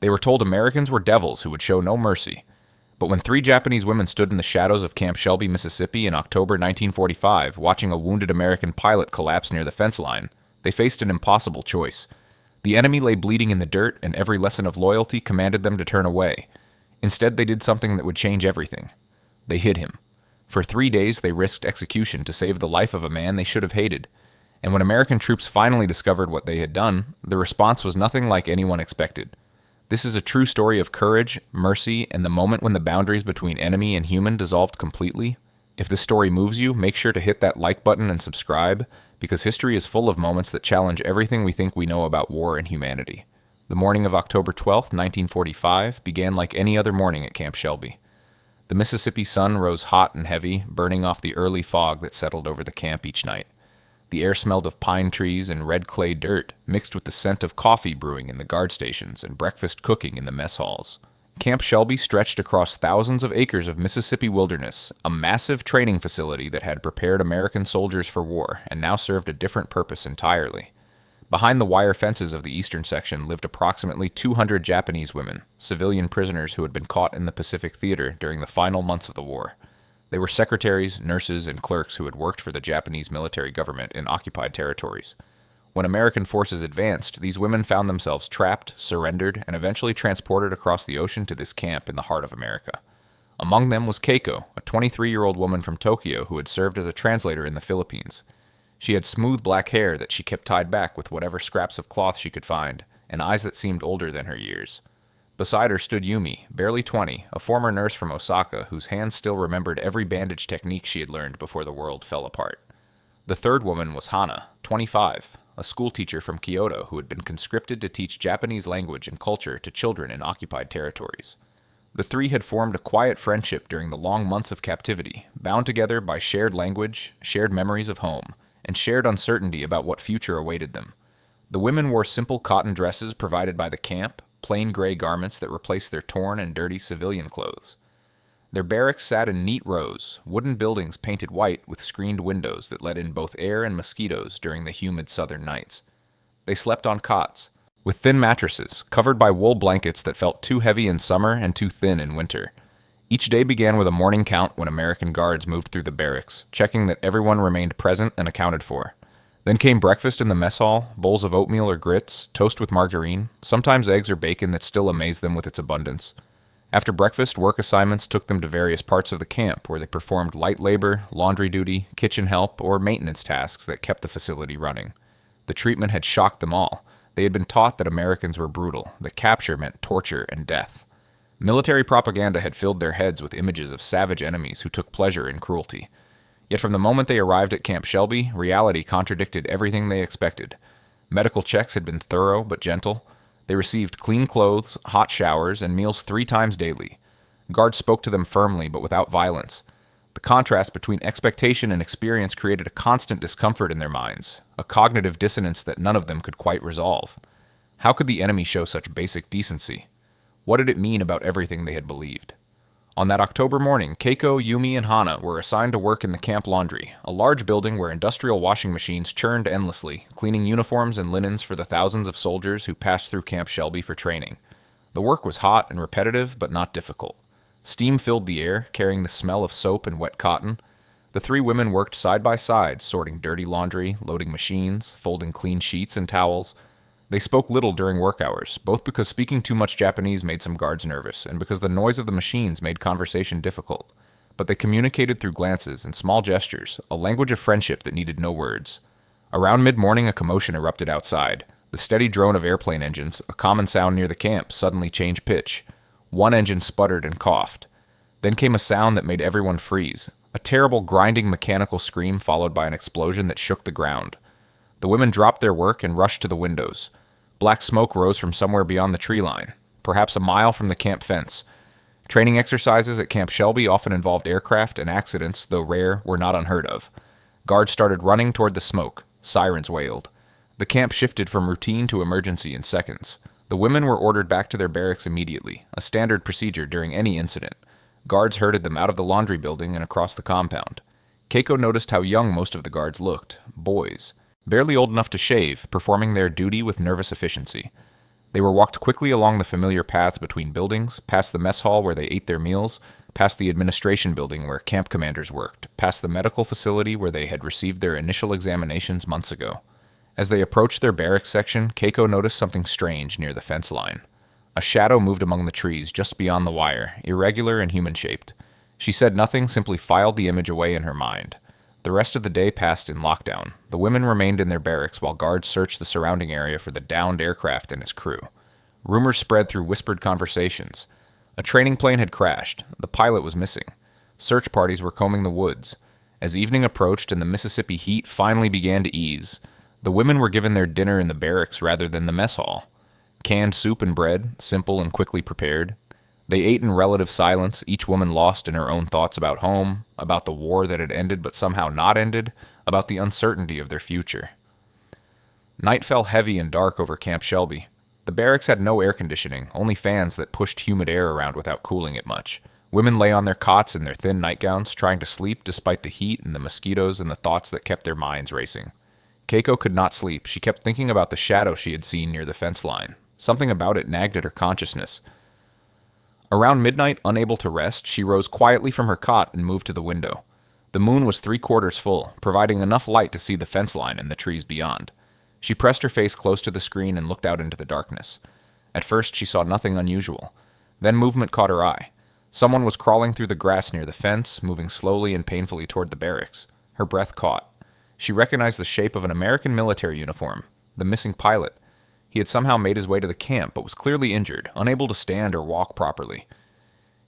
They were told Americans were devils who would show no mercy. But when 3 Japanese women stood in the shadows of Camp Shelby, Mississippi in October 1945, watching a wounded American pilot collapse near the fence line, they faced an impossible choice. The enemy lay bleeding in the dirt, and every lesson of loyalty commanded them to turn away. Instead, they did something that would change everything. They hid him. For 3 days, they risked execution to save the life of a man they should have hated. And when American troops finally discovered what they had done, the response was nothing like anyone expected. This is a true story of courage, mercy, and the moment when the boundaries between enemy and human dissolved completely. If this story moves you, make sure to hit that like button and subscribe, because history is full of moments that challenge everything we think we know about war and humanity. The morning of October 12, 1945, began like any other morning at Camp Shelby. The Mississippi sun rose hot and heavy, burning off the early fog that settled over the camp each night. The air smelled of pine trees and red clay dirt, mixed with the scent of coffee brewing in the guard stations and breakfast cooking in the mess halls. Camp Shelby stretched across thousands of acres of Mississippi wilderness, a massive training facility that had prepared American soldiers for war and now served a different purpose entirely. Behind the wire fences of the eastern section lived approximately 200 Japanese women, civilian prisoners who had been caught in the Pacific Theater during the final months of the war. They were secretaries, nurses, and clerks who had worked for the Japanese military government in occupied territories. When American forces advanced, these women found themselves trapped, surrendered, and eventually transported across the ocean to this camp in the heart of America. Among them was Keiko, a 23-year-old woman from Tokyo who had served as a translator in the Philippines. She had smooth black hair that she kept tied back with whatever scraps of cloth she could find, and eyes that seemed older than her years. Beside her stood Yumi, barely 20, a former nurse from Osaka whose hands still remembered every bandage technique she had learned before the world fell apart. The third woman was Hana, 25, a schoolteacher from Kyoto who had been conscripted to teach Japanese language and culture to children in occupied territories. The three had formed a quiet friendship during the long months of captivity, bound together by shared language, shared memories of home, and shared uncertainty about what future awaited them. The women wore simple cotton dresses provided by the camp, plain gray garments that replaced their torn and dirty civilian clothes. Their barracks sat in neat rows, wooden buildings painted white with screened windows that let in both air and mosquitoes during the humid southern nights. They slept on cots, with thin mattresses, covered by wool blankets that felt too heavy in summer and too thin in winter. Each day began with a morning count when American guards moved through the barracks, checking that everyone remained present and accounted for. Then came breakfast in the mess hall, bowls of oatmeal or grits, toast with margarine, sometimes eggs or bacon that still amazed them with its abundance. After breakfast, work assignments took them to various parts of the camp where they performed light labor, laundry duty, kitchen help, or maintenance tasks that kept the facility running. The treatment had shocked them all. They had been taught that Americans were brutal, that capture meant torture and death. Military propaganda had filled their heads with images of savage enemies who took pleasure in cruelty. Yet from the moment they arrived at Camp Shelby, reality contradicted everything they expected. Medical checks had been thorough but gentle. They received clean clothes, hot showers, and meals 3 times daily. Guards spoke to them firmly but without violence. The contrast between expectation and experience created a constant discomfort in their minds, a cognitive dissonance that none of them could quite resolve. How could the enemy show such basic decency? What did it mean about everything they had believed? On that October morning, Keiko, Yumi, and Hana were assigned to work in the camp laundry, a large building where industrial washing machines churned endlessly, cleaning uniforms and linens for the thousands of soldiers who passed through Camp Shelby for training. The work was hot and repetitive, but not difficult. Steam filled the air, carrying the smell of soap and wet cotton. The 3 women worked side by side, sorting dirty laundry, loading machines, folding clean sheets and towels. They spoke little during work hours, both because speaking too much Japanese made some guards nervous, and because the noise of the machines made conversation difficult. But they communicated through glances and small gestures, a language of friendship that needed no words. Around mid-morning, a commotion erupted outside. The steady drone of airplane engines, a common sound near the camp, suddenly changed pitch. One engine sputtered and coughed. Then came a sound that made everyone freeze, a terrible grinding mechanical scream followed by an explosion that shook the ground. The women dropped their work and rushed to the windows. Black smoke rose from somewhere beyond the tree line, perhaps a mile from the camp fence. Training exercises at Camp Shelby often involved aircraft, and accidents, though rare, were not unheard of. Guards started running toward the smoke. Sirens wailed. The camp shifted from routine to emergency in seconds. The women were ordered back to their barracks immediately, a standard procedure during any incident. Guards herded them out of the laundry building and across the compound. Keiko noticed how young most of the guards looked, boys, barely old enough to shave, performing their duty with nervous efficiency. They were walked quickly along the familiar paths between buildings, past the mess hall where they ate their meals, past the administration building where camp commanders worked, past the medical facility where they had received their initial examinations months ago. As they approached their barracks section, Keiko noticed something strange near the fence line. A shadow moved among the trees just beyond the wire, irregular and human-shaped. She said nothing, simply filed the image away in her mind. The rest of the day passed in lockdown. The women remained in their barracks while guards searched the surrounding area for the downed aircraft and its crew. Rumors spread through whispered conversations. A training plane had crashed. The pilot was missing. Search parties were combing the woods. As evening approached and the Mississippi heat finally began to ease, the women were given their dinner in the barracks rather than the mess hall. Canned soup and bread, simple and quickly prepared. They ate in relative silence, each woman lost in her own thoughts about home, about the war that had ended but somehow not ended, about the uncertainty of their future. Night fell heavy and dark over Camp Shelby. The barracks had no air conditioning, only fans that pushed humid air around without cooling it much. Women lay on their cots in their thin nightgowns, trying to sleep despite the heat and the mosquitoes and the thoughts that kept their minds racing. Keiko could not sleep. She kept thinking about the shadow she had seen near the fence line. Something about it nagged at her consciousness. Around midnight, unable to rest, she rose quietly from her cot and moved to the window. The moon was 3/4 full, providing enough light to see the fence line and the trees beyond. She pressed her face close to the screen and looked out into the darkness. At first, she saw nothing unusual. Then movement caught her eye. Someone was crawling through the grass near the fence, moving slowly and painfully toward the barracks. Her breath caught. She recognized the shape of an American military uniform, the missing pilot. He had somehow made his way to the camp, but was clearly injured, unable to stand or walk properly.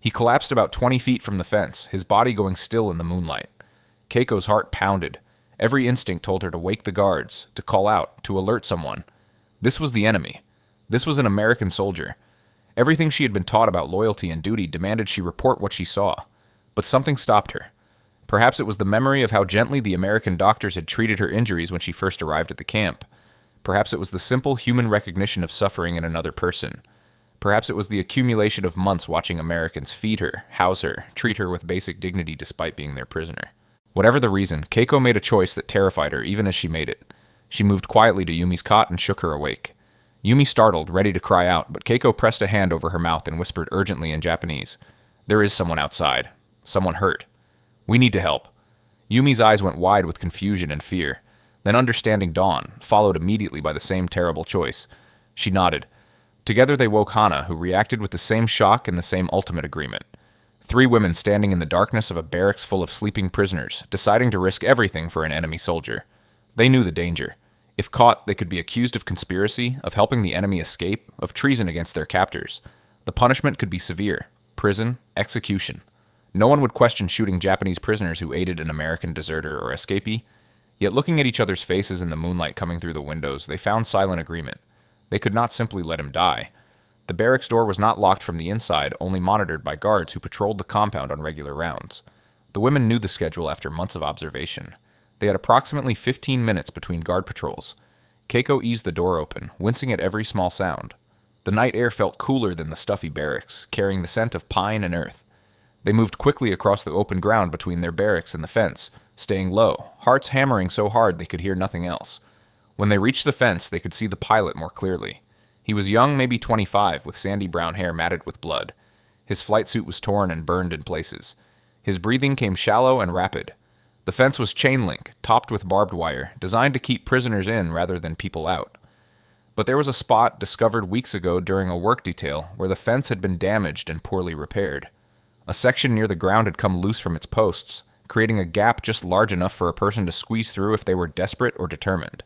He collapsed about 20 feet from the fence, his body going still in the moonlight. Keiko's heart pounded. Every instinct told her to wake the guards, to call out, to alert someone. This was the enemy. This was an American soldier. Everything she had been taught about loyalty and duty demanded she report what she saw. But something stopped her. Perhaps it was the memory of how gently the American doctors had treated her injuries when she first arrived at the camp. Perhaps it was the simple human recognition of suffering in another person. Perhaps it was the accumulation of months watching Americans feed her, house her, treat her with basic dignity despite being their prisoner. Whatever the reason, Keiko made a choice that terrified her even as she made it. She moved quietly to Yumi's cot and shook her awake. Yumi startled, ready to cry out, but Keiko pressed a hand over her mouth and whispered urgently in Japanese, "There is someone outside. Someone hurt. We need to help." Yumi's eyes went wide with confusion and fear. Then understanding dawned, followed immediately by the same terrible choice. She nodded. Together they woke Hana, who reacted with the same shock and the same ultimate agreement. 3 women standing in the darkness of a barracks full of sleeping prisoners, deciding to risk everything for an enemy soldier. They knew the danger. If caught, they could be accused of conspiracy, of helping the enemy escape, of treason against their captors. The punishment could be severe: prison, execution. No one would question shooting Japanese prisoners who aided an American deserter or escapee. Yet looking at each other's faces in the moonlight coming through the windows, they found silent agreement. They could not simply let him die. The barracks door was not locked from the inside, only monitored by guards who patrolled the compound on regular rounds. The women knew the schedule after months of observation. They had approximately 15 minutes between guard patrols. Keiko eased the door open, wincing at every small sound. The night air felt cooler than the stuffy barracks, carrying the scent of pine and earth. They moved quickly across the open ground between their barracks and the fence, staying low, hearts hammering so hard they could hear nothing else. When they reached the fence, they could see the pilot more clearly. He was young, maybe 25, with sandy brown hair matted with blood. His flight suit was torn and burned in places. His breathing came shallow and rapid. The fence was chain link, topped with barbed wire, designed to keep prisoners in rather than people out. But there was a spot discovered weeks ago during a work detail where the fence had been damaged and poorly repaired. A section near the ground had come loose from its posts, creating a gap just large enough for a person to squeeze through if they were desperate or determined.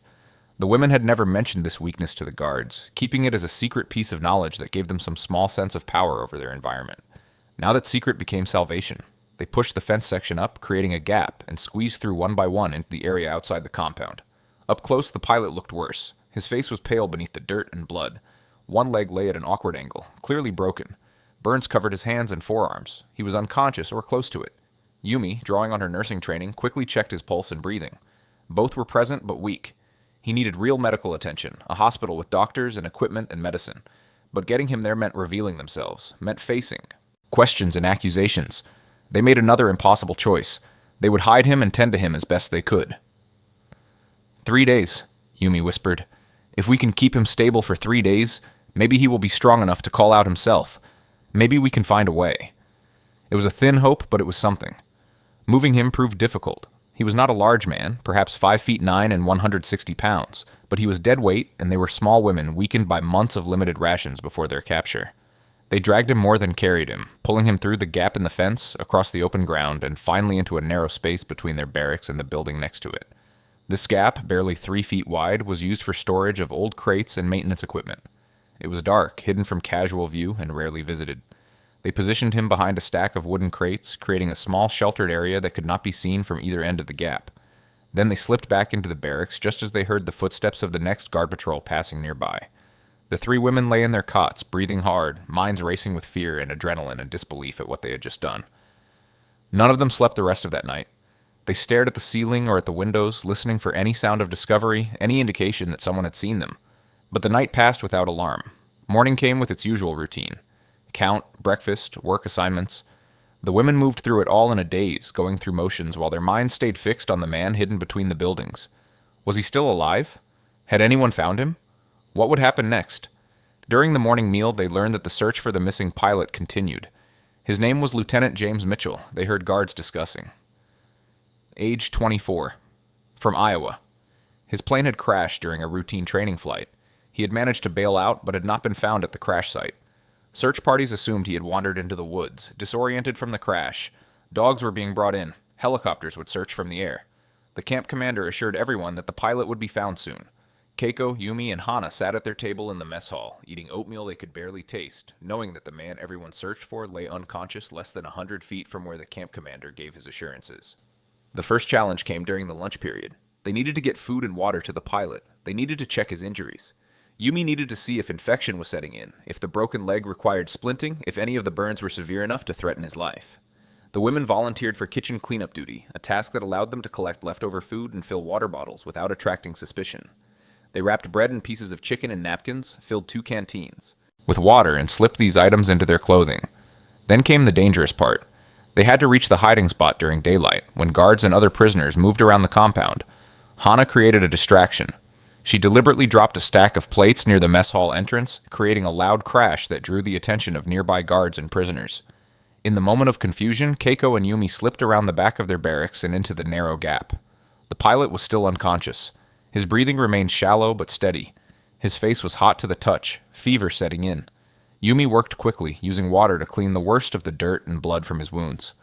The women had never mentioned this weakness to the guards, keeping it as a secret piece of knowledge that gave them some small sense of power over their environment. Now that secret became salvation. They pushed the fence section up, creating a gap, and squeezed through one by one into the area outside the compound. Up close, the pilot looked worse. His face was pale beneath the dirt and blood. One leg lay at an awkward angle, clearly broken. Burns covered his hands and forearms. He was unconscious or close to it. Yumi, drawing on her nursing training, quickly checked his pulse and breathing. Both were present but weak. He needed real medical attention, a hospital with doctors and equipment and medicine. But getting him there meant revealing themselves, meant facing questions and accusations. They made another impossible choice. They would hide him and tend to him as best they could. 3 days, Yumi whispered. If we can keep him stable for 3 days, Maybe he will be strong enough to call out himself. Maybe we can find a way. It was a thin hope, but it was something. Moving him proved difficult. He was not a large man, perhaps 5'9" and 160 pounds, but he was dead weight, and they were small women weakened by months of limited rations before their capture. They dragged him more than carried him, pulling him through the gap in the fence, across the open ground, and finally into a narrow space between their barracks and the building next to it. This gap, barely 3 feet wide, was used for storage of old crates and maintenance equipment. It was dark, hidden from casual view, and rarely visited. They positioned him behind a stack of wooden crates, creating a small sheltered area that could not be seen from either end of the gap. Then they slipped back into the barracks just as they heard the footsteps of the next guard patrol passing nearby. The 3 women lay in their cots, breathing hard, minds racing with fear and adrenaline and disbelief at what they had just done. None of them slept the rest of that night. They stared at the ceiling or at the windows, listening for any sound of discovery, any indication that someone had seen them. But the night passed without alarm. Morning came with its usual routine. Count, breakfast, work assignments. The women moved through it all in a daze, going through motions while their minds stayed fixed on the man hidden between the buildings. Was he still alive? Had anyone found him? What would happen next? During the morning meal, they learned that the search for the missing pilot continued. His name was Lieutenant James Mitchell, they heard guards discussing. Age 24. From Iowa. His plane had crashed during a routine training flight. He had managed to bail out, but had not been found at the crash site. Search parties assumed he had wandered into the woods, disoriented from the crash. Dogs were being brought in. Helicopters would search from the air. The camp commander assured everyone that the pilot would be found soon. Keiko, Yumi, and Hana sat at their table in the mess hall, eating oatmeal they could barely taste, knowing that the man everyone searched for lay unconscious less than 100 feet from where the camp commander gave his assurances. The first challenge came during the lunch period. They needed to get food and water to the pilot. They needed to check his injuries. Yumi needed to see if infection was setting in, if the broken leg required splinting, if any of the burns were severe enough to threaten his life. The women volunteered for kitchen cleanup duty, a task that allowed them to collect leftover food and fill water bottles without attracting suspicion. They wrapped bread in pieces of chicken and napkins, filled 2 canteens with water, and slipped these items into their clothing. Then came the dangerous part. They had to reach the hiding spot during daylight, when guards and other prisoners moved around the compound. Hana created a distraction. She deliberately dropped a stack of plates near the mess hall entrance, creating a loud crash that drew the attention of nearby guards and prisoners. In the moment of confusion, Keiko and Yumi slipped around the back of their barracks and into the narrow gap. The pilot was still unconscious. His breathing remained shallow but steady. His face was hot to the touch, fever setting in. Yumi worked quickly, using water to clean the worst of the dirt and blood from his wounds.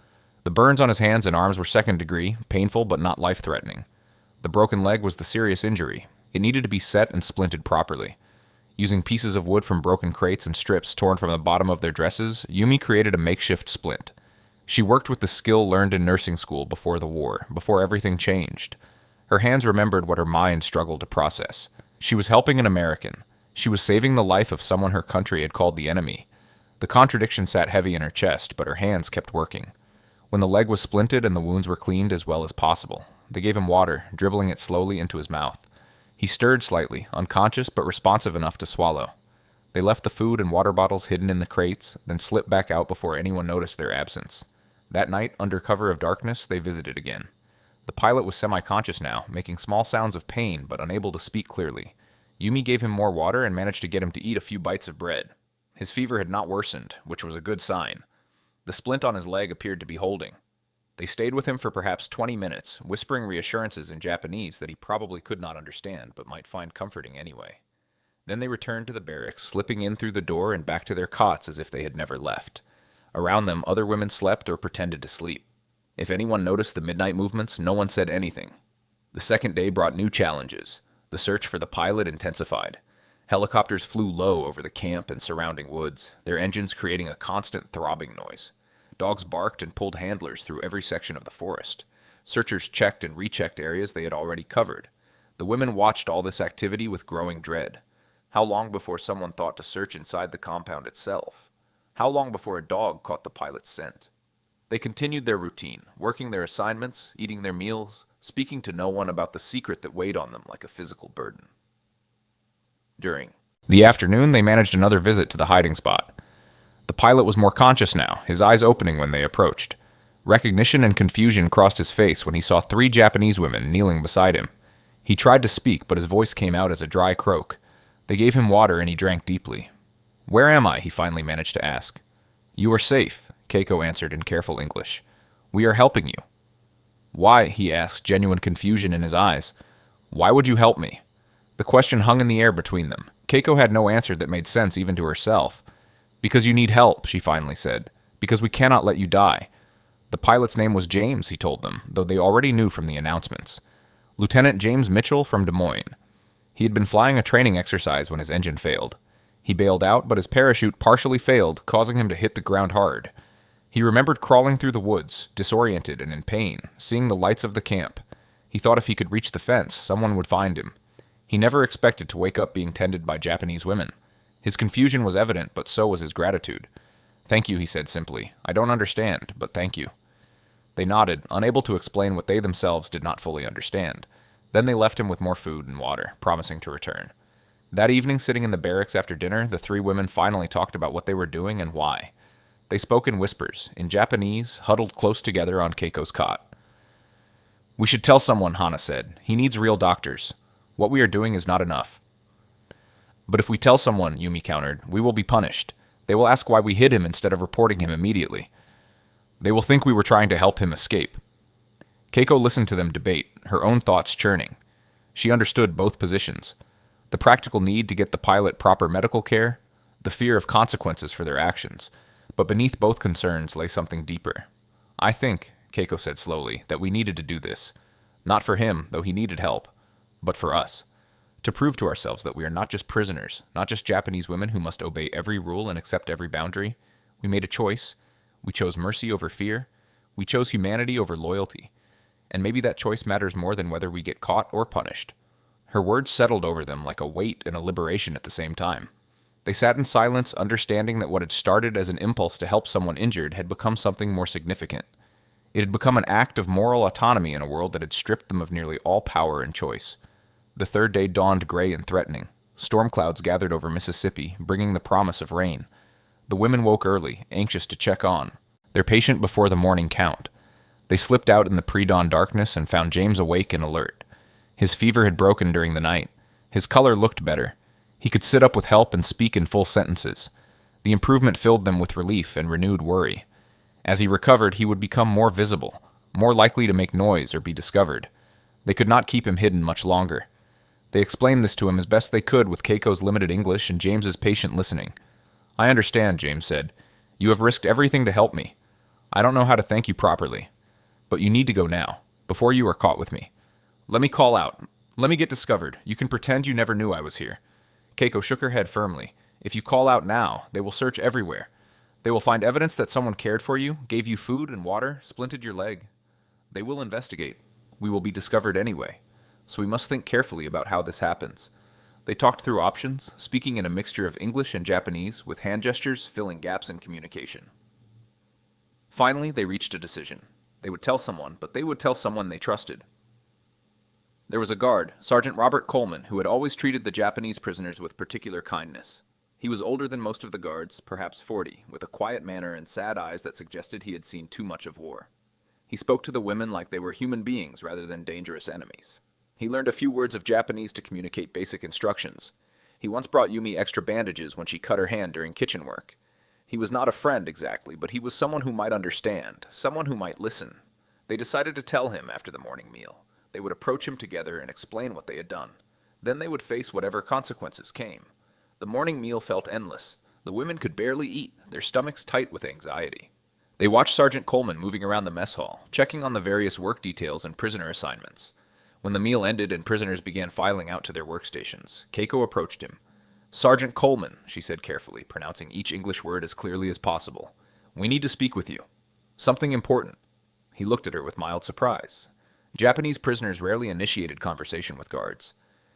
The burns on his hands and arms were second degree, painful but not life-threatening. The broken leg was the serious injury. It needed to be set and splinted properly. Using pieces of wood from broken crates and strips torn from the bottom of their dresses, Yumi created a makeshift splint. She worked with the skill learned in nursing school before the war, before everything changed. Her hands remembered what her mind struggled to process. She was helping an American. She was saving the life of someone her country had called the enemy. The contradiction sat heavy in her chest, but her hands kept working. When the leg was splinted and the wounds were cleaned as well as possible, they gave him water, dribbling it slowly into his mouth. He stirred slightly, unconscious but responsive enough to swallow. They left the food and water bottles hidden in the crates, then slipped back out before anyone noticed their absence. That night, under cover of darkness, they visited again. The pilot was semi-conscious now, making small sounds of pain but unable to speak clearly. Yumi gave him more water and managed to get him to eat a few bites of bread. His fever had not worsened, which was a good sign. The splint on his leg appeared to be holding. They stayed with him for perhaps 20 minutes, whispering reassurances in Japanese that he probably could not understand, but might find comforting anyway. Then they returned to the barracks, slipping in through the door and back to their cots as if they had never left. Around them, other women slept or pretended to sleep. If anyone noticed the midnight movements, no one said anything. The second day brought new challenges. The search for the pilot intensified. Helicopters flew low over the camp and surrounding woods, their engines creating a constant throbbing noise. Dogs barked and pulled handlers through every section of the forest. Searchers checked and rechecked areas they had already covered. The women watched all this activity with growing dread. How long before someone thought to search inside the compound itself? How long before a dog caught the pilot's scent? They continued their routine, working their assignments, eating their meals, speaking to no one about the secret that weighed on them like a physical burden. During the afternoon, they managed another visit to the hiding spot. The pilot was more conscious now, his eyes opening when they approached. Recognition and confusion crossed his face when he saw 3 Japanese women kneeling beside him. He tried to speak, but his voice came out as a dry croak. They gave him water and he drank deeply. "Where am I?" he finally managed to ask. "You are safe," Keiko answered in careful English. "We are helping you." "Why?" he asked, genuine confusion in his eyes. "Why would you help me?" The question hung in the air between them. Keiko had no answer that made sense even to herself. "Because you need help," she finally said. "Because we cannot let you die." The pilot's name was James, he told them, though they already knew from the announcements. Lieutenant James Mitchell from Des Moines. He had been flying a training exercise when his engine failed. He bailed out, but his parachute partially failed, causing him to hit the ground hard. He remembered crawling through the woods, disoriented and in pain, seeing the lights of the camp. He thought if he could reach the fence, someone would find him. He never expected to wake up being tended by Japanese women. His confusion was evident, but so was his gratitude. "Thank you," he said simply. "I don't understand, but thank you." They nodded, unable to explain what they themselves did not fully understand. Then they left him with more food and water, promising to return. That evening, sitting in the barracks after dinner, the three women finally talked about what they were doing and why. They spoke in whispers, in Japanese, huddled close together on Keiko's cot. "We should tell someone," Hana said. "He needs real doctors. What we are doing is not enough." "But if we tell someone," Yumi countered, "we will be punished. They will ask why we hid him instead of reporting him immediately. They will think we were trying to help him escape." Keiko listened to them debate, her own thoughts churning. She understood both positions. The practical need to get the pilot proper medical care, the fear of consequences for their actions. But beneath both concerns lay something deeper. "I think," Keiko said slowly, "that we needed to do this. Not for him, though he needed help, but for us. To prove to ourselves that we are not just prisoners, not just Japanese women who must obey every rule and accept every boundary. We made a choice. We chose mercy over fear. We chose humanity over loyalty. And maybe that choice matters more than whether we get caught or punished." Her words settled over them like a weight and a liberation at the same time. They sat in silence, understanding that what had started as an impulse to help someone injured had become something more significant. It had become an act of moral autonomy in a world that had stripped them of nearly all power and choice. The third day dawned gray and threatening. Storm clouds gathered over Mississippi, bringing the promise of rain. The women woke early, anxious to check on, their patient before the morning count. They slipped out in the pre-dawn darkness and found James awake and alert. His fever had broken during the night. His color looked better. He could sit up with help and speak in full sentences. The improvement filled them with relief and renewed worry. As he recovered, he would become more visible, more likely to make noise or be discovered. They could not keep him hidden much longer. They explained this to him as best they could with Keiko's limited English and James's patient listening. "I understand," James said. "You have risked everything to help me. I don't know how to thank you properly. But you need to go now, before you are caught with me. Let me call out. Let me get discovered. You can pretend you never knew I was here." Keiko shook her head firmly. "If you call out now, they will search everywhere. They will find evidence that someone cared for you, gave you food and water, splinted your leg. They will investigate. We will be discovered anyway. So we must think carefully about how this happens." They talked through options, speaking in a mixture of English and Japanese, with hand gestures filling gaps in communication. Finally, they reached a decision. They would tell someone, but they would tell someone they trusted. There was a guard, Sergeant Robert Coleman, who had always treated the Japanese prisoners with particular kindness. He was older than most of the guards, perhaps 40, with a quiet manner and sad eyes that suggested he had seen too much of war. He spoke to the women like they were human beings rather than dangerous enemies. He learned a few words of Japanese to communicate basic instructions. He once brought Yumi extra bandages when she cut her hand during kitchen work. He was not a friend exactly, but he was someone who might understand, someone who might listen. They decided to tell him after the morning meal. They would approach him together and explain what they had done. Then they would face whatever consequences came. The morning meal felt endless. The women could barely eat, their stomachs tight with anxiety. They watched Sergeant Coleman moving around the mess hall, checking on the various work details and prisoner assignments. When the meal ended and prisoners began filing out to their workstations, Keiko approached him. "Sergeant Coleman," she said carefully, pronouncing each English word as clearly as possible. "We need to speak with you. Something important." He looked at her with mild surprise. Japanese prisoners rarely initiated conversation with guards.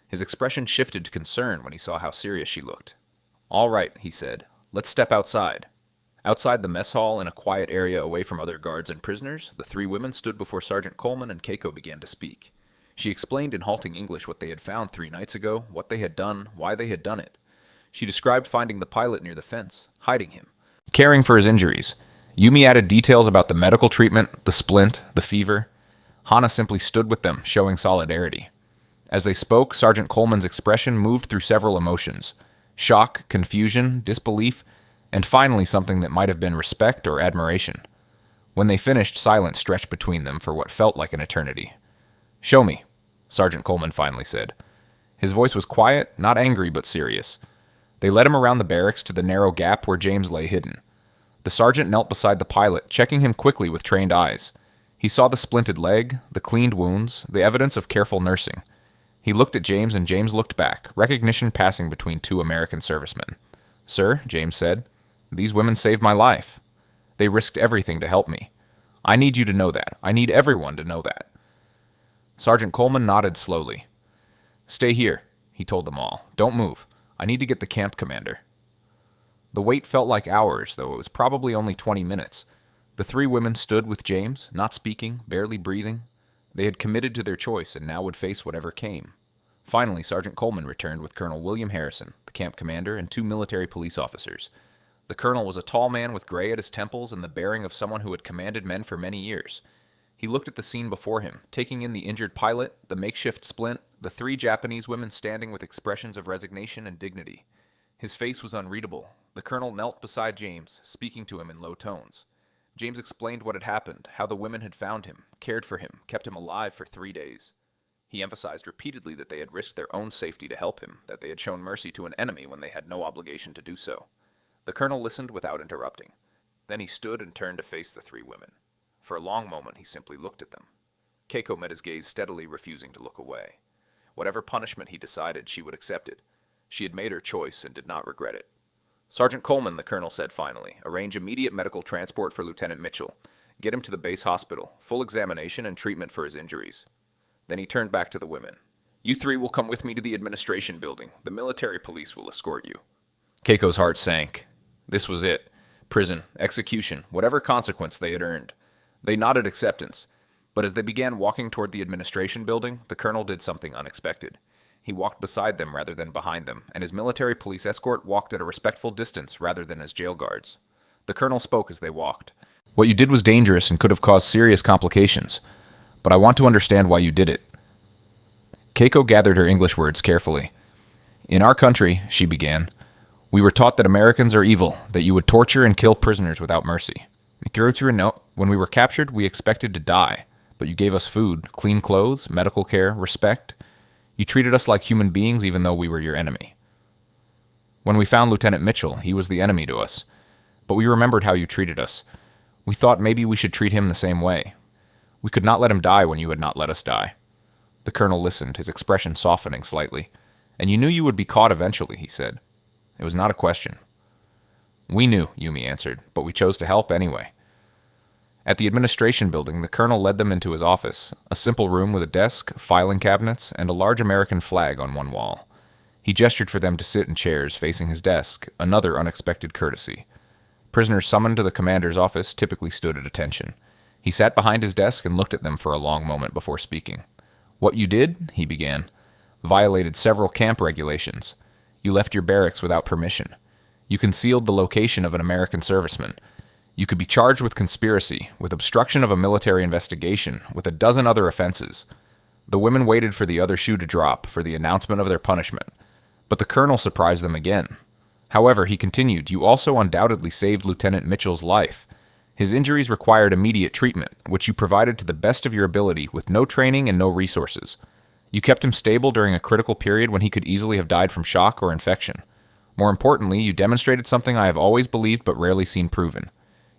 His expression shifted to concern when he saw how serious she looked. "All right," he said. "Let's step outside." Outside the mess hall, in a quiet area away from other guards and prisoners, the three women stood before Sergeant Coleman and Keiko began to speak. She explained in halting English what they had found 3 nights ago, what they had done, why they had done it. She described finding the pilot near the fence, hiding him, caring for his injuries. Yumi added details about the medical treatment, the splint, the fever. Hana simply stood with them, showing solidarity. As they spoke, Sergeant Coleman's expression moved through several emotions. Shock, confusion, disbelief, and finally something that might have been respect or admiration. When they finished, silence stretched between them for what felt like an eternity. "Show me," Sergeant Coleman finally said. His voice was quiet, not angry but serious. They led him around the barracks to the narrow gap where James lay hidden. The sergeant knelt beside the pilot, checking him quickly with trained eyes. He saw the splinted leg, the cleaned wounds, the evidence of careful nursing. He looked at James and James looked back, recognition passing between two American servicemen. "Sir," James said, "these women saved my life. They risked everything to help me. I need you to know that. I need everyone to know that." Sergeant Coleman nodded slowly. "Stay here," he told them all. "Don't move. I need to get the camp commander." The wait felt like hours, though it was probably only 20 minutes. The three women stood with James, not speaking, barely breathing. They had committed to their choice and now would face whatever came. Finally, Sergeant Coleman returned with Colonel William Harrison, the camp commander, and two military police officers. The colonel was a tall man with gray at his temples and the bearing of someone who had commanded men for many years. He looked at the scene before him, taking in the injured pilot, the makeshift splint, the three Japanese women standing with expressions of resignation and dignity. His face was unreadable. The colonel knelt beside James, speaking to him in low tones. James explained what had happened, how the women had found him, cared for him, kept him alive for 3 days. He emphasized repeatedly that they had risked their own safety to help him, that they had shown mercy to an enemy when they had no obligation to do so. The colonel listened without interrupting. Then he stood and turned to face the three women. For a long moment he simply looked at them. Keiko met his gaze steadily, refusing to look away. Whatever punishment he decided, she would accept it. She had made her choice and did not regret it. "Sergeant Coleman," the colonel said finally, "arrange immediate medical transport for Lieutenant Mitchell. Get him to the base hospital, full examination and treatment for his injuries." Then he turned back to the women. "You three will come with me to the administration building. The military police will escort you." Keiko's heart sank. This was it. Prison, execution, whatever consequence they had earned. They nodded acceptance. But as they began walking toward the administration building, the colonel did something unexpected. He walked beside them rather than behind them, and his military police escort walked at a respectful distance rather than as jail guards. The colonel spoke as they walked. "What you did was dangerous and could have caused serious complications, but I want to understand why you did it." Keiko gathered her English words carefully. "In our country," she began, "we were taught that Americans are evil, that you would torture and kill prisoners without mercy. When we were captured, we expected to die, but you gave us food, clean clothes, medical care, respect. You treated us like human beings even though we were your enemy. When we found Lieutenant Mitchell, he was the enemy to us, but we remembered how you treated us. We thought maybe we should treat him the same way. We could not let him die when you had not let us die." The colonel listened, his expression softening slightly. "And you knew you would be caught eventually," he said. "It was not a question." "We knew," Yumi answered, "but we chose to help anyway." At the administration building, the colonel led them into his office, a simple room with a desk, filing cabinets, and a large American flag on one wall. He gestured for them to sit in chairs facing his desk, another unexpected courtesy. Prisoners summoned to the commander's office typically stood at attention. He sat behind his desk and looked at them for a long moment before speaking. "What you did," he began, "violated several camp regulations. You left your barracks without permission. You concealed the location of an American serviceman. You could be charged with conspiracy, with obstruction of a military investigation, with a dozen other offenses." The women waited for the other shoe to drop, for the announcement of their punishment. But the colonel surprised them again. However, he continued, "You also undoubtedly saved Lieutenant Mitchell's life. His injuries required immediate treatment, which you provided to the best of your ability with no training and no resources. You kept him stable during a critical period when he could easily have died from shock or infection. More importantly, you demonstrated something I have always believed but rarely seen proven.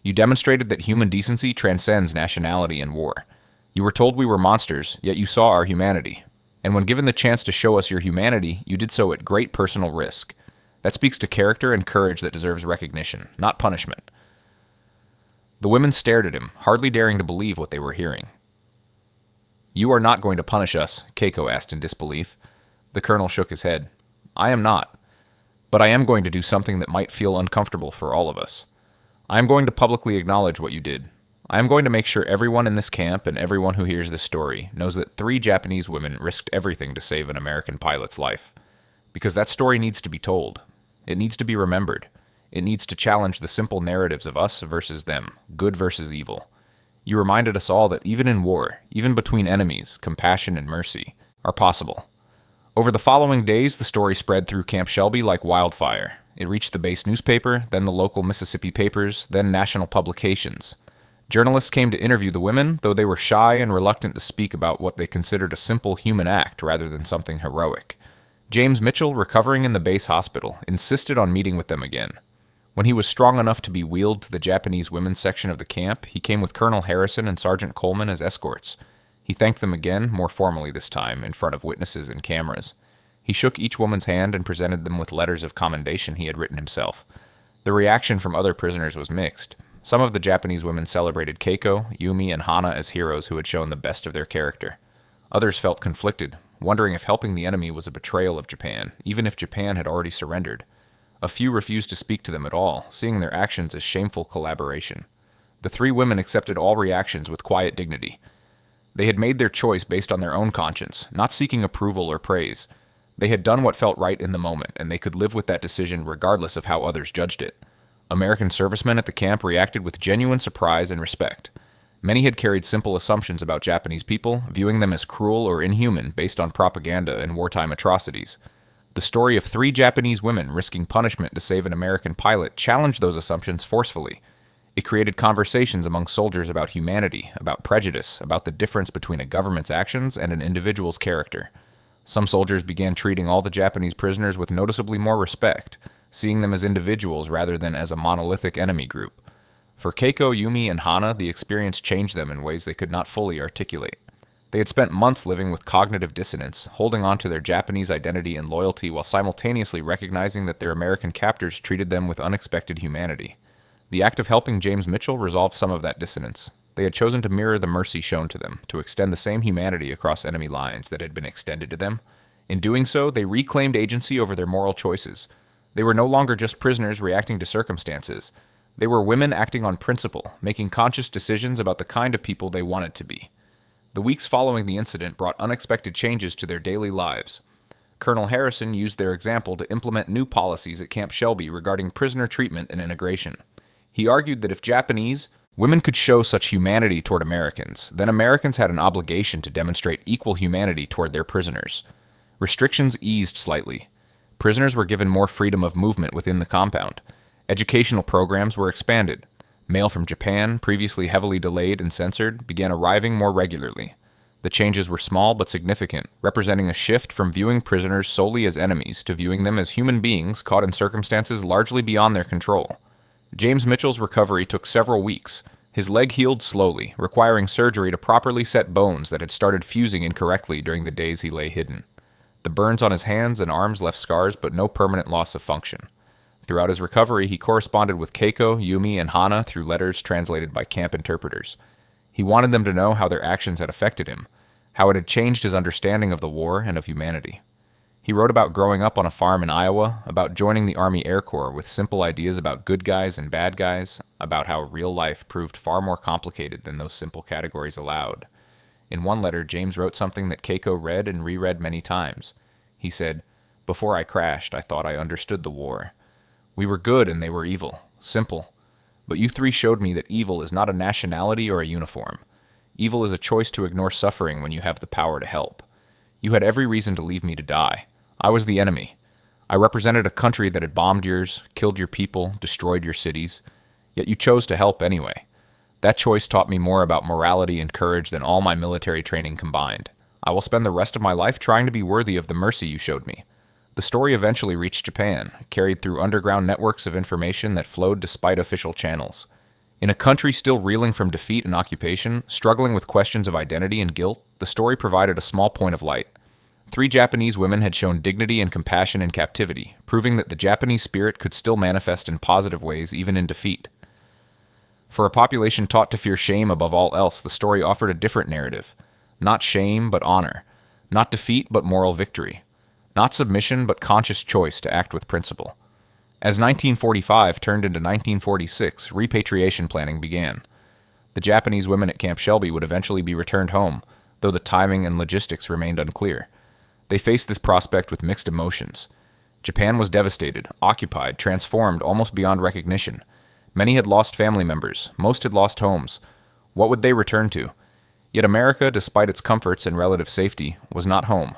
You demonstrated that human decency transcends nationality and war. You were told we were monsters, yet you saw our humanity. And when given the chance to show us your humanity, you did so at great personal risk. That speaks to character and courage that deserves recognition, not punishment." The women stared at him, hardly daring to believe what they were hearing. "You are not going to punish us?" Keiko asked in disbelief. The colonel shook his head. "I am not. But I am going to do something that might feel uncomfortable for all of us. I am going to publicly acknowledge what you did. I am going to make sure everyone in this camp and everyone who hears this story knows that 3 Japanese women risked everything to save an American pilot's life. Because that story needs to be told. It needs to be remembered. It needs to challenge the simple narratives of us versus them, good versus evil. You reminded us all that even in war, even between enemies, compassion and mercy are possible. Over the following days, the story spread through Camp Shelby like wildfire. It reached the base newspaper, then the local Mississippi papers, then national publications. Journalists came to interview the women, though they were shy and reluctant to speak about what they considered a simple human act rather than something heroic. James Mitchell, recovering in the base hospital, insisted on meeting with them again. When he was strong enough to be wheeled to the Japanese women's section of the camp, he came with Colonel Harrison and Sergeant Coleman as escorts. He thanked them again, more formally this time, in front of witnesses and cameras. He shook each woman's hand and presented them with letters of commendation he had written himself. The reaction from other prisoners was mixed. Some of the Japanese women celebrated Keiko, Yumi, and Hana as heroes who had shown the best of their character. Others felt conflicted, wondering if helping the enemy was a betrayal of Japan, even if Japan had already surrendered. A few refused to speak to them at all, seeing their actions as shameful collaboration. The three women accepted all reactions with quiet dignity. They had made their choice based on their own conscience, not seeking approval or praise. They had done what felt right in the moment, and they could live with that decision regardless of how others judged it. American servicemen at the camp reacted with genuine surprise and respect. Many had carried simple assumptions about Japanese people, viewing them as cruel or inhuman based on propaganda and wartime atrocities. The story of three Japanese women risking punishment to save an American pilot challenged those assumptions forcefully. It created conversations among soldiers about humanity, about prejudice, about the difference between a government's actions and an individual's character. Some soldiers began treating all the Japanese prisoners with noticeably more respect, seeing them as individuals rather than as a monolithic enemy group. For Keiko, Yumi, and Hana, the experience changed them in ways they could not fully articulate. They had spent months living with cognitive dissonance, holding on to their Japanese identity and loyalty while simultaneously recognizing that their American captors treated them with unexpected humanity. The act of helping James Mitchell resolved some of that dissonance. They had chosen to mirror the mercy shown to them, to extend the same humanity across enemy lines that had been extended to them. In doing so, they reclaimed agency over their moral choices. They were no longer just prisoners reacting to circumstances. They were women acting on principle, making conscious decisions about the kind of people they wanted to be. The weeks following the incident brought unexpected changes to their daily lives. Colonel Harrison used their example to implement new policies at Camp Shelby regarding prisoner treatment and integration. He argued that if Japanese women could show such humanity toward Americans, then Americans had an obligation to demonstrate equal humanity toward their prisoners. Restrictions eased slightly. Prisoners were given more freedom of movement within the compound. Educational programs were expanded. Mail from Japan, previously heavily delayed and censored, began arriving more regularly. The changes were small but significant, representing a shift from viewing prisoners solely as enemies to viewing them as human beings caught in circumstances largely beyond their control. James Mitchell's recovery took several weeks. His leg healed slowly, requiring surgery to properly set bones that had started fusing incorrectly during the days he lay hidden. The burns on his hands and arms left scars but no permanent loss of function. Throughout his recovery, he corresponded with Keiko, Yumi, and Hana through letters translated by camp interpreters. He wanted them to know how their actions had affected him, how it had changed his understanding of the war and of humanity. He wrote about growing up on a farm in Iowa, about joining the Army Air Corps with simple ideas about good guys and bad guys, about how real life proved far more complicated than those simple categories allowed. In one letter, James wrote something that Keiko read and reread many times. He said, "Before I crashed, I thought I understood the war. We were good and they were evil. Simple. But you three showed me that evil is not a nationality or a uniform. Evil is a choice to ignore suffering when you have the power to help. You had every reason to leave me to die. I was the enemy. I represented a country that had bombed yours, killed your people, destroyed your cities. Yet you chose to help anyway. That choice taught me more about morality and courage than all my military training combined. I will spend the rest of my life trying to be worthy of the mercy you showed me." The story eventually reached Japan, carried through underground networks of information that flowed despite official channels. In a country still reeling from defeat and occupation, struggling with questions of identity and guilt, the story provided a small point of light. 3 Japanese women had shown dignity and compassion in captivity, proving that the Japanese spirit could still manifest in positive ways even in defeat. For a population taught to fear shame above all else, the story offered a different narrative. Not shame, but honor. Not defeat, but moral victory. Not submission, but conscious choice to act with principle. As 1945 turned into 1946, repatriation planning began. The Japanese women at Camp Shelby would eventually be returned home, though the timing and logistics remained unclear. They faced this prospect with mixed emotions. Japan was devastated, occupied, transformed almost beyond recognition. Many had lost family members, most had lost homes. What would they return to? Yet America, despite its comforts and relative safety, was not home.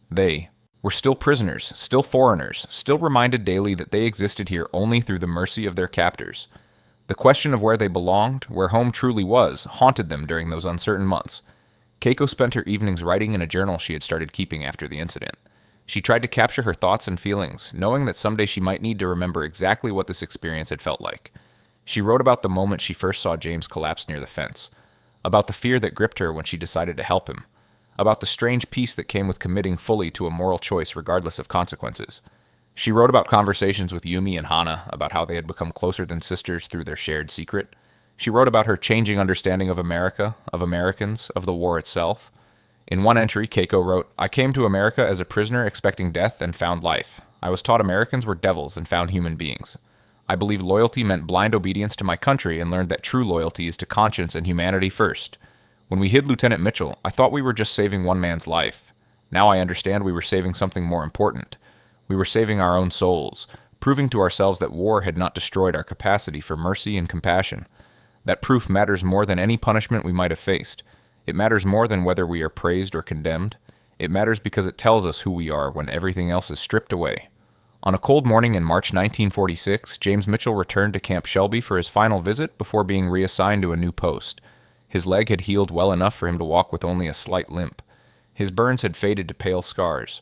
They were still prisoners, still foreigners, still reminded daily that they existed here only through the mercy of their captors. The question of where they belonged, where home truly was, haunted them during those uncertain months. Keiko spent her evenings writing in a journal she had started keeping after the incident. She tried to capture her thoughts and feelings, knowing that someday she might need to remember exactly what this experience had felt like. She wrote about the moment she first saw James collapse near the fence, about the fear that gripped her when she decided to help him, about the strange peace that came with committing fully to a moral choice regardless of consequences. She wrote about conversations with Yumi and Hana, about how they had become closer than sisters through their shared secret. She wrote about her changing understanding of America, of Americans, of the war itself. In one entry, Keiko wrote, "I came to America as a prisoner expecting death and found life. I was taught Americans were devils and found human beings. I believed loyalty meant blind obedience to my country and learned that true loyalty is to conscience and humanity first. When we hid Lieutenant Mitchell, I thought we were just saving one man's life. Now I understand we were saving something more important. We were saving our own souls, proving to ourselves that war had not destroyed our capacity for mercy and compassion. That proof matters more than any punishment we might have faced. It matters more than whether we are praised or condemned. It matters because it tells us who we are when everything else is stripped away." On a cold morning in March 1946, James Mitchell returned to Camp Shelby for his final visit before being reassigned to a new post. His leg had healed well enough for him to walk with only a slight limp. His burns had faded to pale scars.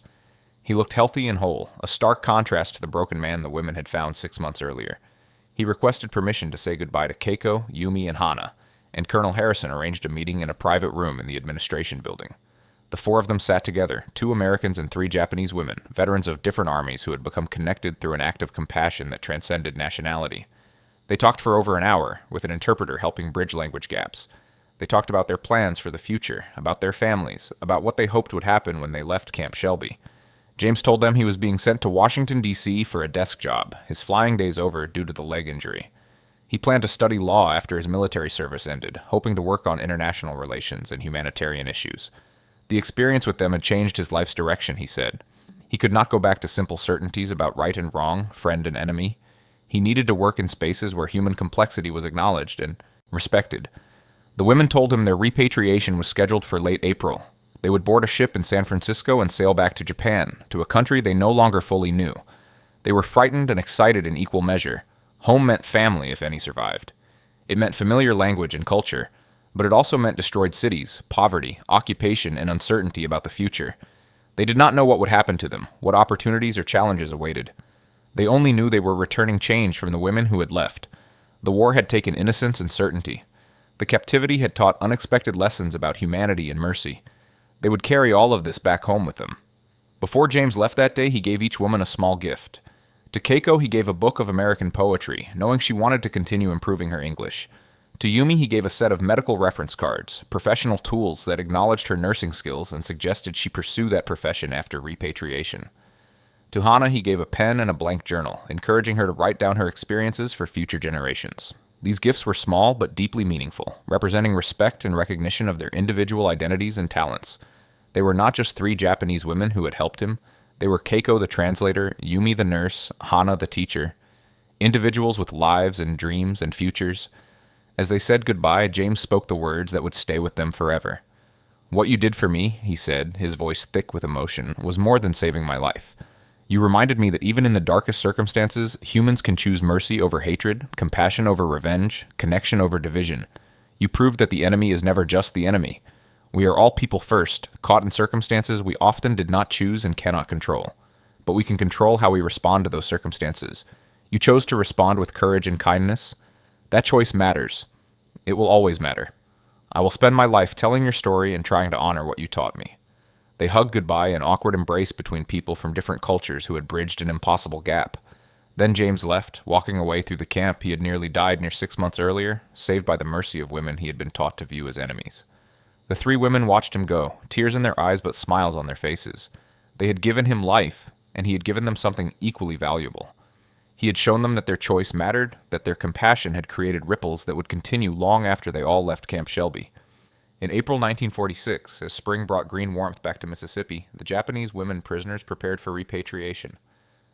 He looked healthy and whole, a stark contrast to the broken man the women had found 6 months earlier. He requested permission to say goodbye to Keiko, Yumi, and Hana, and Colonel Harrison arranged a meeting in a private room in the administration building. The four of them sat together, 2 Americans and 3 Japanese women, veterans of different armies who had become connected through an act of compassion that transcended nationality. They talked for over an hour, with an interpreter helping bridge language gaps. They talked about their plans for the future, about their families, about what they hoped would happen when they left Camp Shelby. James told them he was being sent to Washington, D.C. for a desk job, his flying days over due to the leg injury. He planned to study law after his military service ended, hoping to work on international relations and humanitarian issues. The experience with them had changed his life's direction, he said. He could not go back to simple certainties about right and wrong, friend and enemy. He needed to work in spaces where human complexity was acknowledged and respected. The women told him their repatriation was scheduled for late April. They would board a ship in San Francisco and sail back to Japan, to a country they no longer fully knew. They were frightened and excited in equal measure. Home meant family, if any survived. It meant familiar language and culture, but it also meant destroyed cities, poverty, occupation, and uncertainty about the future. They did not know what would happen to them, what opportunities or challenges awaited. They only knew they were returning change from the women who had left. The war had taken innocence and certainty. The captivity had taught unexpected lessons about humanity and mercy. They would carry all of this back home with them. Before James left that day, he gave each woman a small gift. To Keiko, he gave a book of American poetry, knowing she wanted to continue improving her English. To Yumi, he gave a set of medical reference cards, professional tools that acknowledged her nursing skills and suggested she pursue that profession after repatriation. To Hana, he gave a pen and a blank journal, encouraging her to write down her experiences for future generations. These gifts were small but deeply meaningful, representing respect and recognition of their individual identities and talents. They were not just 3 Japanese women who had helped him. They were Keiko the translator, Yumi the nurse, Hana the teacher. Individuals with lives and dreams and futures. As they said goodbye, James spoke the words that would stay with them forever. "What you did for me," he said, his voice thick with emotion, "was more than saving my life. You reminded me that even in the darkest circumstances, humans can choose mercy over hatred, compassion over revenge, connection over division. You proved that the enemy is never just the enemy. We are all people first, caught in circumstances we often did not choose and cannot control. But we can control how we respond to those circumstances. You chose to respond with courage and kindness. That choice matters. It will always matter. I will spend my life telling your story and trying to honor what you taught me." They hugged goodbye, an awkward embrace between people from different cultures who had bridged an impossible gap. Then James left, walking away through the camp he had nearly died near 6 months earlier, saved by the mercy of women he had been taught to view as enemies. The 3 women watched him go, tears in their eyes but smiles on their faces. They had given him life, and he had given them something equally valuable. He had shown them that their choice mattered, that their compassion had created ripples that would continue long after they all left Camp Shelby. In April 1946, as spring brought green warmth back to Mississippi, the Japanese women prisoners prepared for repatriation.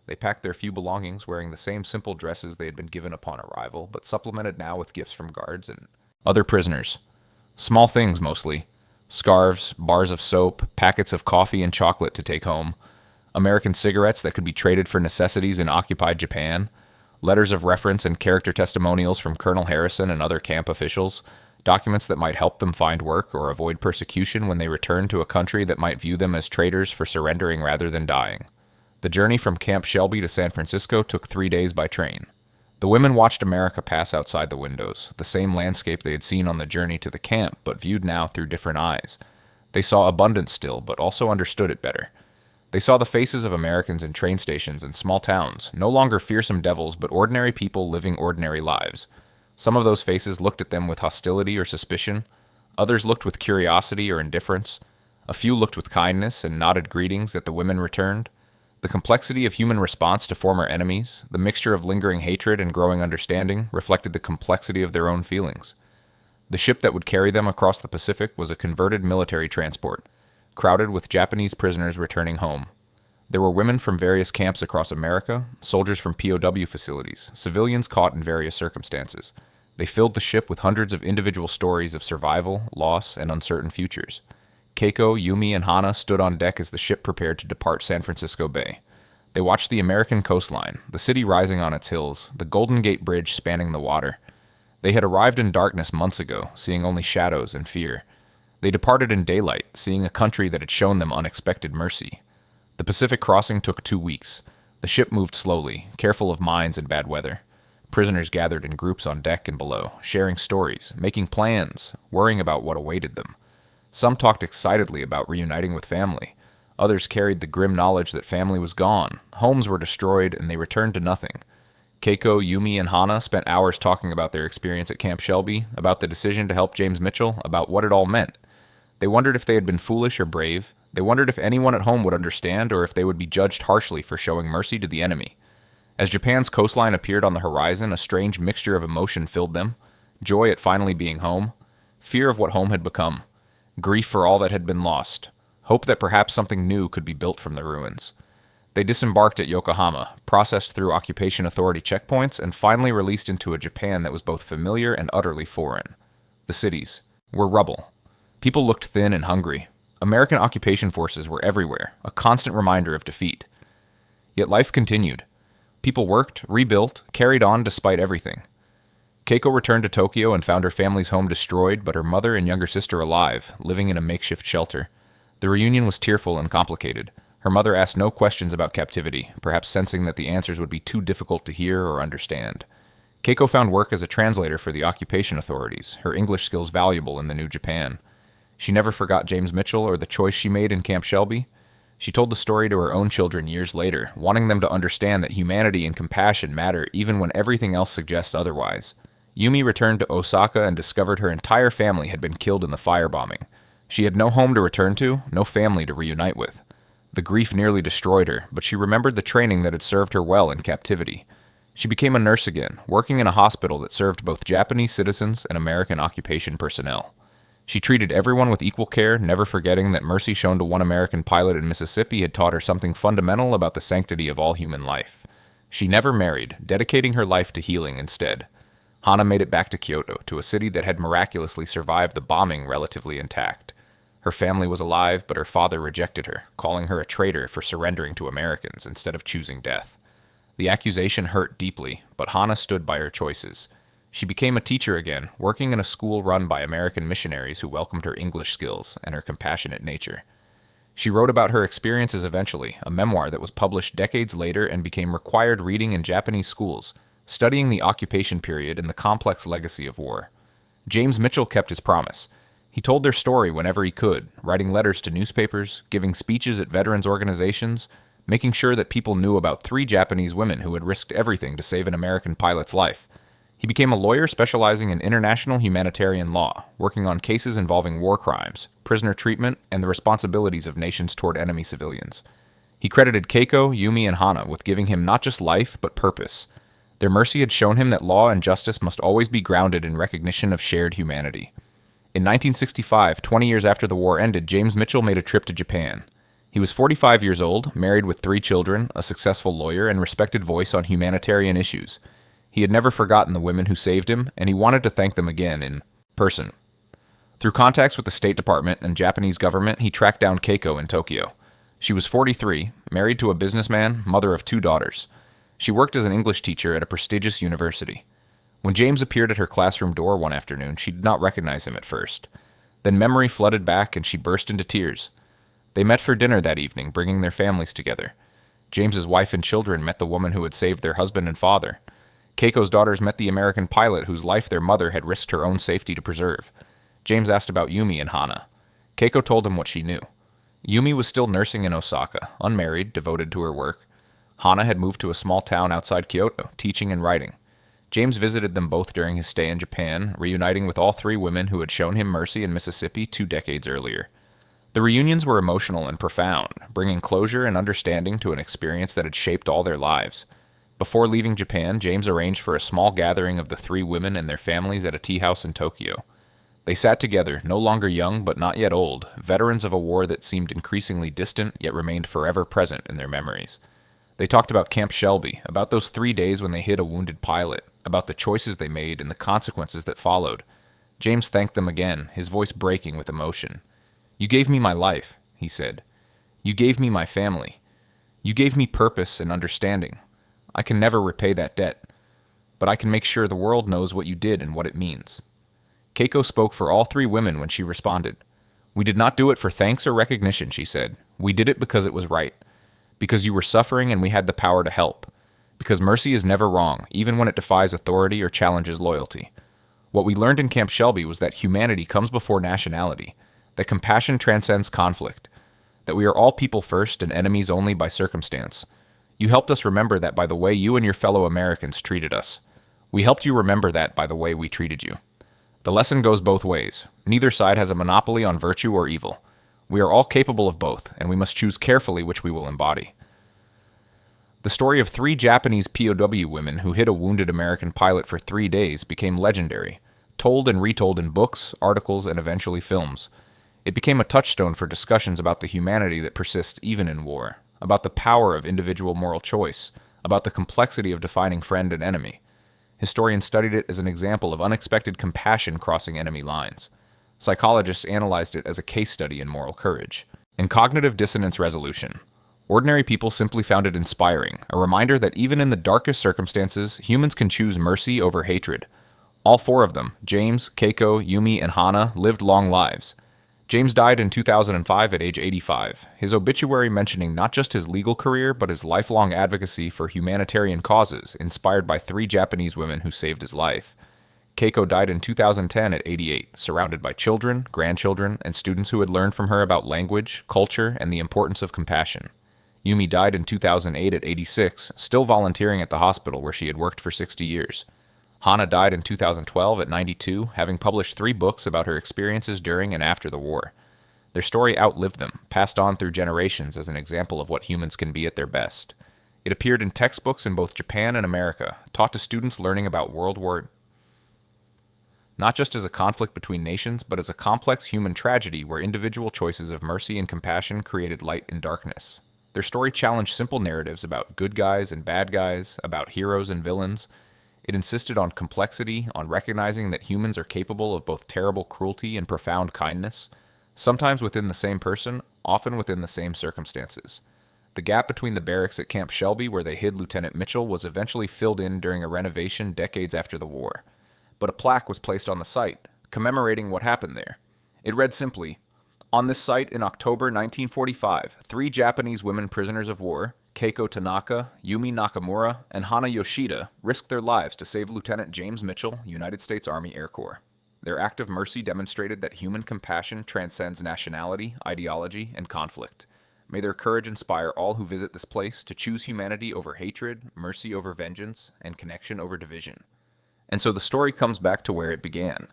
They packed their few belongings, wearing the same simple dresses they had been given upon arrival, but supplemented now with gifts from guards and other prisoners. Small things, mostly. Scarves, bars of soap, packets of coffee and chocolate to take home. American cigarettes that could be traded for necessities in occupied Japan, letters of reference and character testimonials from Colonel Harrison and other camp officials, documents that might help them find work or avoid persecution when they return to a country that might view them as traitors for surrendering rather than dying. The journey from Camp Shelby to San Francisco took 3 days by train. The women watched America pass outside the windows, the same landscape they had seen on the journey to the camp, but viewed now through different eyes. They saw abundance still, but also understood it better. They saw the faces of Americans in train stations and small towns, no longer fearsome devils, but ordinary people living ordinary lives. Some of those faces looked at them with hostility or suspicion. Others looked with curiosity or indifference. A few looked with kindness and nodded greetings that the women returned. The complexity of human response to former enemies, the mixture of lingering hatred and growing understanding, reflected the complexity of their own feelings. The ship that would carry them across the Pacific was a converted military transport, crowded with Japanese prisoners returning home. There were women from various camps across America, soldiers from POW facilities, civilians caught in various circumstances. They filled the ship with hundreds of individual stories of survival, loss, and uncertain futures. Keiko, Yumi, and Hana stood on deck as the ship prepared to depart San Francisco Bay. They watched the American coastline, the city rising on its hills, the Golden Gate Bridge spanning the water. They had arrived in darkness months ago, seeing only shadows and fear. They departed in daylight, seeing a country that had shown them unexpected mercy. The Pacific crossing took 2 weeks. The ship moved slowly, careful of mines and bad weather. Prisoners gathered in groups on deck and below, sharing stories, making plans, worrying about what awaited them. Some talked excitedly about reuniting with family. Others carried the grim knowledge that family was gone, homes were destroyed, and they returned to nothing. Keiko, Yumi, and Hana spent hours talking about their experience at Camp Shelby, about the decision to help James Mitchell, about what it all meant. They wondered if they had been foolish or brave. They wondered if anyone at home would understand, or if they would be judged harshly for showing mercy to the enemy. As Japan's coastline appeared on the horizon, a strange mixture of emotion filled them. Joy at finally being home, fear of what home had become, grief for all that had been lost, hope that perhaps something new could be built from the ruins. They disembarked at Yokohama, processed through occupation authority checkpoints, and finally released into a Japan that was both familiar and utterly foreign. The cities were rubble. People looked thin and hungry. American occupation forces were everywhere, a constant reminder of defeat. Yet life continued. People worked, rebuilt, carried on despite everything. Keiko returned to Tokyo and found her family's home destroyed, but her mother and younger sister alive, living in a makeshift shelter. The reunion was tearful and complicated. Her mother asked no questions about captivity, perhaps sensing that the answers would be too difficult to hear or understand. Keiko found work as a translator for the occupation authorities, her English skills valuable in the new Japan. She never forgot James Mitchell or the choice she made in Camp Shelby. She told the story to her own children years later, wanting them to understand that humanity and compassion matter even when everything else suggests otherwise. Yumi returned to Osaka and discovered her entire family had been killed in the firebombing. She had no home to return to, no family to reunite with. The grief nearly destroyed her, but she remembered the training that had served her well in captivity. She became a nurse again, working in a hospital that served both Japanese citizens and American occupation personnel. She treated everyone with equal care, never forgetting that mercy shown to one American pilot in Mississippi had taught her something fundamental about the sanctity of all human life. She never married, dedicating her life to healing instead. Hana made it back to Kyoto, to a city that had miraculously survived the bombing relatively intact. Her family was alive, but her father rejected her, calling her a traitor for surrendering to Americans instead of choosing death. The accusation hurt deeply, but Hana stood by her choices. She became a teacher again, working in a school run by American missionaries who welcomed her English skills and her compassionate nature. She wrote about her experiences eventually, a memoir that was published decades later and became required reading in Japanese schools, studying the occupation period and the complex legacy of war. James Mitchell kept his promise. He told their story whenever he could, writing letters to newspapers, giving speeches at veterans organizations, making sure that people knew about 3 Japanese women who had risked everything to save an American pilot's life. He became a lawyer specializing in international humanitarian law, working on cases involving war crimes, prisoner treatment, and the responsibilities of nations toward enemy civilians. He credited Keiko, Yumi, and Hana with giving him not just life, but purpose. Their mercy had shown him that law and justice must always be grounded in recognition of shared humanity. In 1965, 20 years after the war ended, James Mitchell made a trip to Japan. He was 45 years old, married with 3 children, a successful lawyer, and respected voice on humanitarian issues. He had never forgotten the women who saved him, and he wanted to thank them again in person. Through contacts with the State Department and Japanese government, he tracked down Keiko in Tokyo. She was 43, married to a businessman, mother of 2 daughters. She worked as an English teacher at a prestigious university. When James appeared at her classroom door one afternoon, she did not recognize him at first. Then memory flooded back and she burst into tears. They met for dinner that evening, bringing their families together. James's wife and children met the woman who had saved their husband and father. Keiko's daughters met the American pilot whose life their mother had risked her own safety to preserve. James asked about Yumi and Hana. Keiko told him what she knew. Yumi was still nursing in Osaka, unmarried, devoted to her work. Hana had moved to a small town outside Kyoto, teaching and writing. James visited them both during his stay in Japan, reuniting with all 3 women who had shown him mercy in Mississippi 2 decades earlier. The reunions were emotional and profound, bringing closure and understanding to an experience that had shaped all their lives. Before leaving Japan, James arranged for a small gathering of the 3 women and their families at a tea house in Tokyo. They sat together, no longer young but not yet old, veterans of a war that seemed increasingly distant yet remained forever present in their memories. They talked about Camp Shelby, about those 3 days when they hid a wounded pilot, about the choices they made and the consequences that followed. James thanked them again, his voice breaking with emotion. "You gave me my life," he said. "You gave me my family. You gave me purpose and understanding. I can never repay that debt, but I can make sure the world knows what you did and what it means." Keiko spoke for all 3 women when she responded. "We did not do it for thanks or recognition," she said. "We did it because it was right. Because you were suffering and we had the power to help. Because mercy is never wrong, even when it defies authority or challenges loyalty. What we learned in Camp Shelby was that humanity comes before nationality, that compassion transcends conflict, that we are all people first and enemies only by circumstance. You helped us remember that by the way you and your fellow Americans treated us. We helped you remember that by the way we treated you. The lesson goes both ways. Neither side has a monopoly on virtue or evil. We are all capable of both, and we must choose carefully which we will embody." The story of 3 Japanese POW women who hid a wounded American pilot for 3 days became legendary, told and retold in books, articles, and eventually films. It became a touchstone for discussions about the humanity that persists even in war, about the power of individual moral choice, about the complexity of defining friend and enemy. Historians studied it as an example of unexpected compassion crossing enemy lines. Psychologists analyzed it as a case study in moral courage. In cognitive dissonance resolution, ordinary people simply found it inspiring, a reminder that even in the darkest circumstances, humans can choose mercy over hatred. All 4 of them, James, Keiko, Yumi, and Hana, lived long lives. James died in 2005 at age 85, his obituary mentioning not just his legal career, but his lifelong advocacy for humanitarian causes, inspired by 3 Japanese women who saved his life. Keiko died in 2010 at 88, surrounded by children, grandchildren, and students who had learned from her about language, culture, and the importance of compassion. Yumi died in 2008 at 86, still volunteering at the hospital where she had worked for 60 years. Hana died in 2012 at 92, having published 3 books about her experiences during and after the war. Their story outlived them, passed on through generations as an example of what humans can be at their best. It appeared in textbooks in both Japan and America, taught to students learning about World War not just as a conflict between nations, but as a complex human tragedy where individual choices of mercy and compassion created light in darkness. Their story challenged simple narratives about good guys and bad guys, about heroes and villains. It insisted on complexity, on recognizing that humans are capable of both terrible cruelty and profound kindness, sometimes within the same person, often within the same circumstances. The gap between the barracks at Camp Shelby where they hid Lieutenant Mitchell was eventually filled in during a renovation decades after the war. But a plaque was placed on the site, commemorating what happened there. It read simply, "On this site in October 1945, 3 Japanese women prisoners of war, Keiko Tanaka, Yumi Nakamura, and Hana Yoshida, risked their lives to save Lieutenant James Mitchell, United States Army Air Corps. Their act of mercy demonstrated that human compassion transcends nationality, ideology, and conflict. May their courage inspire all who visit this place to choose humanity over hatred, mercy over vengeance, and connection over division." And so the story comes back to where it began,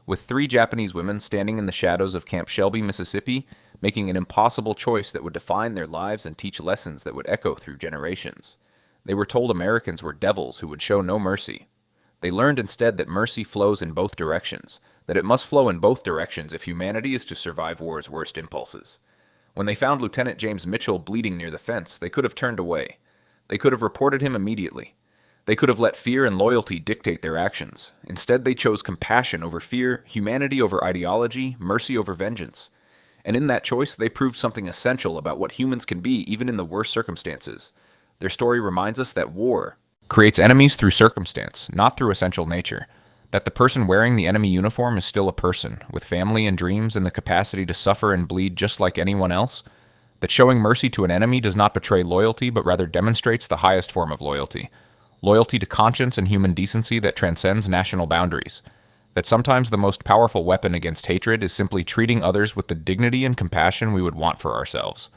with 3 Japanese women standing in the shadows of Camp Shelby, Mississippi, making an impossible choice that would define their lives and teach lessons that would echo through generations. They were told Americans were devils who would show no mercy. They learned instead that mercy flows in both directions, that it must flow in both directions if humanity is to survive war's worst impulses. When they found Lieutenant James Mitchell bleeding near the fence, they could have turned away. They could have reported him immediately. They could have let fear and loyalty dictate their actions. Instead, they chose compassion over fear, humanity over ideology, mercy over vengeance. And in that choice, they proved something essential about what humans can be even in the worst circumstances. Their story reminds us that war creates enemies through circumstance, not through essential nature. That the person wearing the enemy uniform is still a person, with family and dreams and the capacity to suffer and bleed just like anyone else. That showing mercy to an enemy does not betray loyalty, but rather demonstrates the highest form of loyalty. Loyalty to conscience and human decency that transcends national boundaries. That sometimes the most powerful weapon against hatred is simply treating others with the dignity and compassion we would want for ourselves.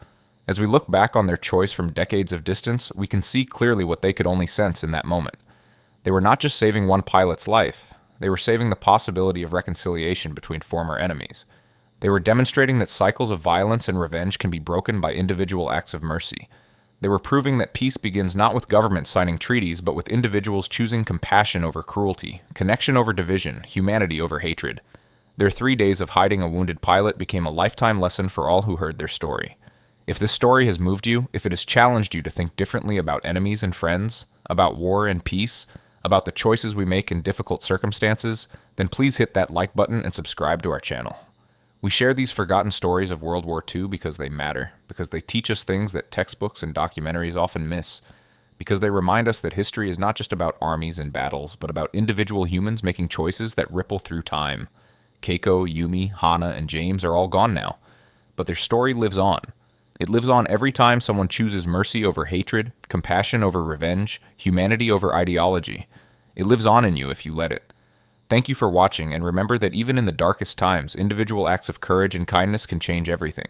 As we look back on their choice from decades of distance, we can see clearly what they could only sense in that moment. They were not just saving one pilot's life, they were saving the possibility of reconciliation between former enemies. They were demonstrating that cycles of violence and revenge can be broken by individual acts of mercy. They were proving that peace begins not with governments signing treaties, but with individuals choosing compassion over cruelty, connection over division, humanity over hatred. Their 3 days of hiding a wounded pilot became a lifetime lesson for all who heard their story. If this story has moved you, if it has challenged you to think differently about enemies and friends, about war and peace, about the choices we make in difficult circumstances, then please hit that like button and subscribe to our channel. We share these forgotten stories of World War II because they matter, because they teach us things that textbooks and documentaries often miss, because they remind us that history is not just about armies and battles, but about individual humans making choices that ripple through time. Keiko, Yumi, Hana, and James are all gone now, but their story lives on. It lives on every time someone chooses mercy over hatred, compassion over revenge, humanity over ideology. It lives on in you if you let it. Thank you for watching, and remember that even in the darkest times, individual acts of courage and kindness can change everything.